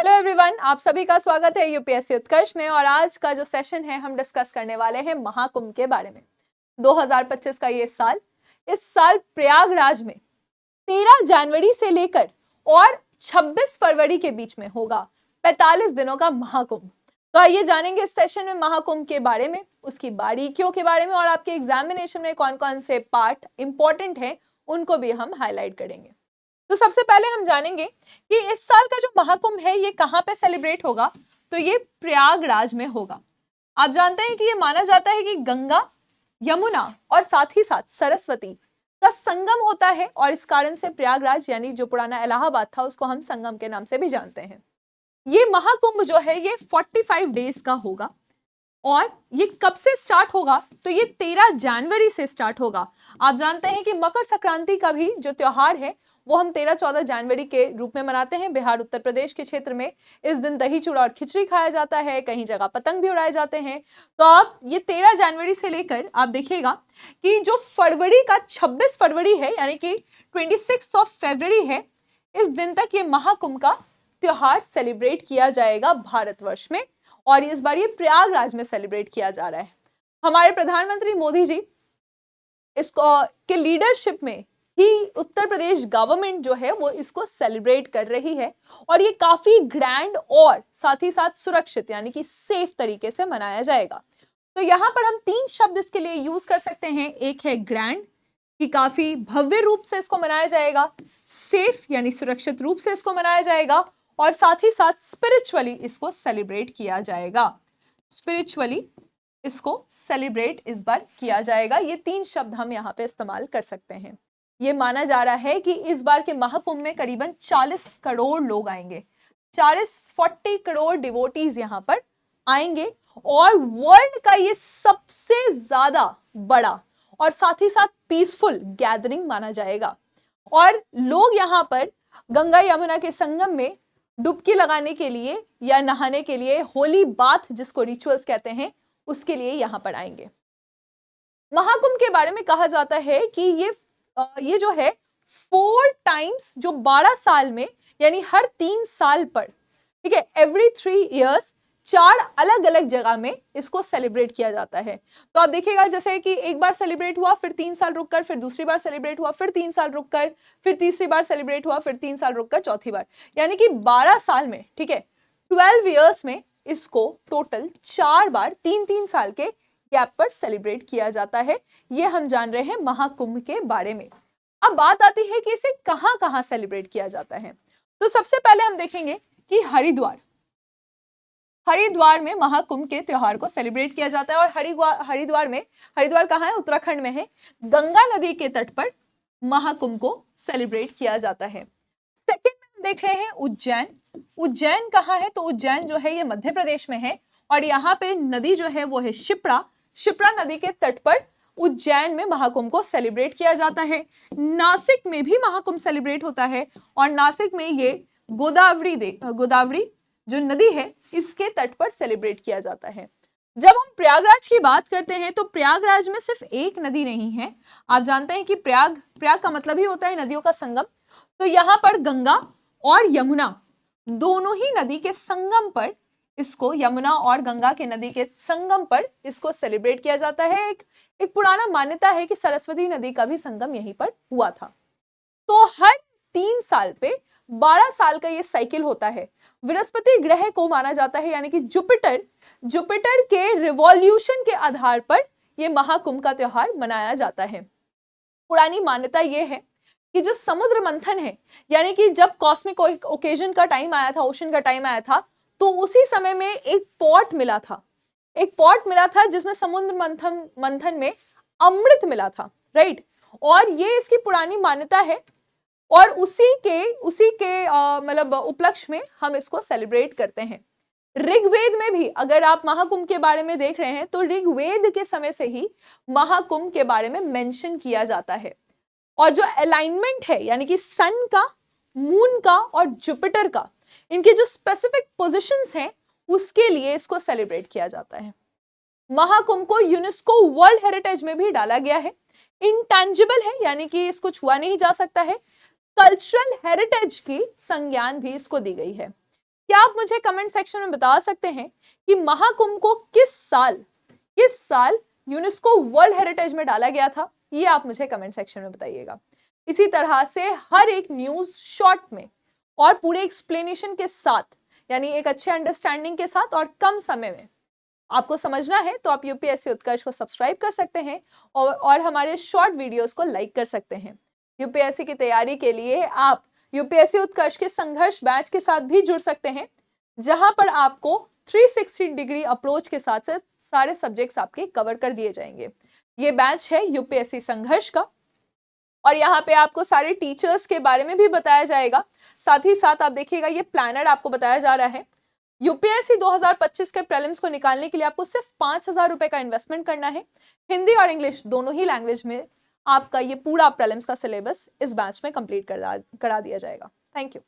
Hello everyone, आप सभी का स्वागत है यूपीएससी उत्कर्ष में। और आज का जो सेशन है हम डिस्कस करने वाले हैं महाकुंभ के बारे में। 2025 का ये साल, इस साल प्रयागराज में 13 जनवरी से लेकर और 26 फरवरी के बीच में होगा 45 दिनों का महाकुंभ। तो आइए जानेंगे इस सेशन में महाकुंभ के बारे में, उसकी बारीकियों के बारे में और आपके एग्जामिनेशन में कौन कौन से पार्ट इंपॉर्टेंट हैं उनको भी हम हाईलाइट करेंगे। तो सबसे पहले हम जानेंगे कि इस साल का जो महाकुंभ है ये कहां पे सेलिब्रेट होगा। तो ये प्रयागराज में होगा। आप जानते हैं कि ये माना जाता है कि गंगा, यमुना और साथ ही साथ सरस्वती का संगम होता है और इस कारण से प्रयागराज यानी जो पुराना इलाहाबाद था उसको हम संगम के नाम से भी जानते हैं। ये महाकुंभ जो है ये 45 डेज का होगा और ये कब से स्टार्ट होगा तो ये 13 जनवरी से स्टार्ट होगा। आप जानते हैं कि मकर संक्रांति का भी जो त्योहार है वो हम 13-14 जनवरी के रूप में मनाते हैं। बिहार उत्तर प्रदेश के क्षेत्र में इस दिन दही चूड़ा और खिचड़ी खाया जाता है, कहीं जगह पतंग भी उड़ाए जाते हैं। तो आप ये 13 जनवरी से लेकर आप देखिएगा कि जो फरवरी का 26 फरवरी है यानी कि 26 ऑफ फरवरी है, इस दिन तक ये महाकुंभ का त्योहार सेलिब्रेट किया जाएगा भारतवर्ष में। और इस बार ये प्रयागराज में सेलिब्रेट किया जा रहा है। हमारे प्रधानमंत्री मोदी जी इसको के लीडरशिप में ही उत्तर प्रदेश गवर्नमेंट जो है वो इसको सेलिब्रेट कर रही है और ये काफी ग्रैंड और साथ ही साथ सुरक्षित यानी कि सेफ तरीके से मनाया जाएगा। तो यहाँ पर हम 3 शब्द इसके लिए यूज कर सकते हैं। एक है ग्रैंड, कि काफी भव्य रूप से इसको मनाया जाएगा, सेफ यानी सुरक्षित रूप से इसको मनाया जाएगा और साथ ही साथ स्पिरिचुअली इसको सेलिब्रेट किया जाएगा। स्पिरिचुअली इसको सेलिब्रेट इस बार किया जाएगा। ये 3 शब्द हम यहाँ पे इस्तेमाल कर सकते हैं। ये माना जा रहा है कि इस बार के महाकुंभ में करीबन 40 करोड़ लोग आएंगे। 40 करोड़ डिवोटीज यहाँ पर आएंगे और वर्ल्ड का ये सबसे ज्यादा बड़ा और साथ ही साथ पीसफुल गैदरिंग माना जाएगा। और लोग यहाँ पर गंगा यमुना के संगम में डुबकी लगाने के लिए या नहाने के लिए, होली बाथ जिसको रिचुअल्स कहते हैं, उसके लिए यहाँ पर आएंगे। महाकुंभ के बारे में कहा जाता है कि ये जो है 4 टाइम्स जो 12 साल में यानी हर 3 साल पर, ठीक है, एवरी 3 इयर्स 4 अलग अलग जगह में इसको सेलिब्रेट किया जाता है। तो आप देखिएगा जैसे कि एक बार सेलिब्रेट हुआ, फिर 3 साल रुककर, फिर दूसरी बार सेलिब्रेट हुआ, फिर 3 साल रुककर, फिर तीसरी बार सेलिब्रेट हुआ, फिर 3 साल रुककर चौथी बार, यानी कि 12 साल में, ठीक है, 12 इयर्स में इसको टोटल 4 बार 3-3 साल के गैप पर सेलिब्रेट किया जाता है। ये हम जान रहे हैं महाकुंभ के बारे में। अब बात आती है कि इसे कहां कहां सेलिब्रेट किया जाता है। तो सबसे पहले हम देखेंगे कि हरिद्वार में महाकुंभ के त्योहार को सेलिब्रेट किया जाता है। और हरिद्वार कहां है? उत्तराखंड में है। गंगा नदी के तट पर महाकुंभ को सेलिब्रेट किया जाता है। सेकंड में हम देख रहे हैं उज्जैन कहां है? तो उज्जैन जो है ये मध्य प्रदेश में है और यहाँ पे नदी जो है वो है शिप्रा नदी के तट पर उज्जैन में महाकुंभ को सेलिब्रेट किया जाता है। नासिक में भी महाकुंभ सेलिब्रेट होता है और नासिक में ये गोदावरी जो नदी है इसके तट पर सेलिब्रेट किया जाता है। जब हम प्रयागराज की बात करते हैं तो प्रयागराज में सिर्फ एक नदी नहीं है। आप जानते हैं कि प्रयाग का मतलब ही होता है नदियों का संगम। तो यहाँ पर गंगा और यमुना दोनों ही नदी के संगम पर इसको, यमुना और गंगा के नदी के संगम पर इसको सेलिब्रेट किया जाता है। एक पुराना मान्यता है कि सरस्वती नदी का भी संगम यहीं पर हुआ था। तो हर 3 साल पे 12 साल का ये साइकिल होता है। बृहस्पति ग्रह को माना जाता है यानी कि जुपिटर के रिवॉल्यूशन के आधार पर यह महाकुंभ का त्योहार मनाया जाता है। पुरानी मान्यता यह है कि जो समुद्र मंथन है यानी कि जब कॉस्मिक ओकेजन का टाइम आया था, ओशन का टाइम आया था, तो उसी समय में एक पॉट मिला था जिसमें समुद्र मंथन में अमृत मिला था, राइट। और ये इसकी पुरानी मान्यता है और उसी के मतलब उपलक्ष्य में हम इसको सेलिब्रेट करते हैं। ऋग्वेद में भी अगर आप महाकुंभ के बारे में देख रहे हैं तो ऋग्वेद के समय से ही महाकुंभ के बारे में मेंशन किया जाता है। और जो अलाइनमेंट है यानी कि सन का, मून का और जुपिटर का, इनके जो स्पेसिफिक पोजीशंस हैं उसके लिए इसको सेलिब्रेट किया जाता है। महाकुंभ को यूनेस्को वर्ल्ड हेरिटेज में भी डाला गया है। इंटैंजिबल है यानी कि इसको छुआ नहीं जा सकता है। कल्चरल हेरिटेज की संज्ञान भी इसको दी गई है। क्या आप मुझे कमेंट सेक्शन में बता सकते हैं कि महाकुंभ को किस साल यूनेस्को वर्ल्ड हेरिटेज में डाला गया था? ये आप मुझे कमेंट सेक्शन में बताइएगा। इसी तरह से हर एक न्यूज शॉर्ट में और पूरे एक्सप्लेनेशन के साथ, यानी एक अच्छे अंडरस्टैंडिंग के साथ और कम समय में आपको समझना है तो आप यूपीएससी उत्कर्ष को सब्सक्राइब कर सकते हैं और हमारे शॉर्ट वीडियोस को लाइक कर सकते हैं। यूपीएससी की तैयारी के लिए आप यूपीएससी उत्कर्ष के संघर्ष बैच के साथ भी जुड़ सकते हैं, जहां पर आपको 360 डिग्री अप्रोच के साथ से सारे सब्जेक्ट्स आपके कवर कर दिए जाएंगे। ये बैच है यूपीएससी संघर्ष का और यहाँ पे आपको सारे टीचर्स के बारे में भी बताया जाएगा। साथ ही साथ आप देखिएगा ये प्लानर आपको बताया जा रहा है। यूपीएससी 2025 के प्रीलिम्स को निकालने के लिए आपको सिर्फ 5,000 रुपए का इन्वेस्टमेंट करना है। हिंदी और इंग्लिश दोनों ही लैंग्वेज में आपका ये पूरा प्रीलिम्स का सिलेबस इस बैच में कंप्लीट करा दिया जाएगा। Thank you.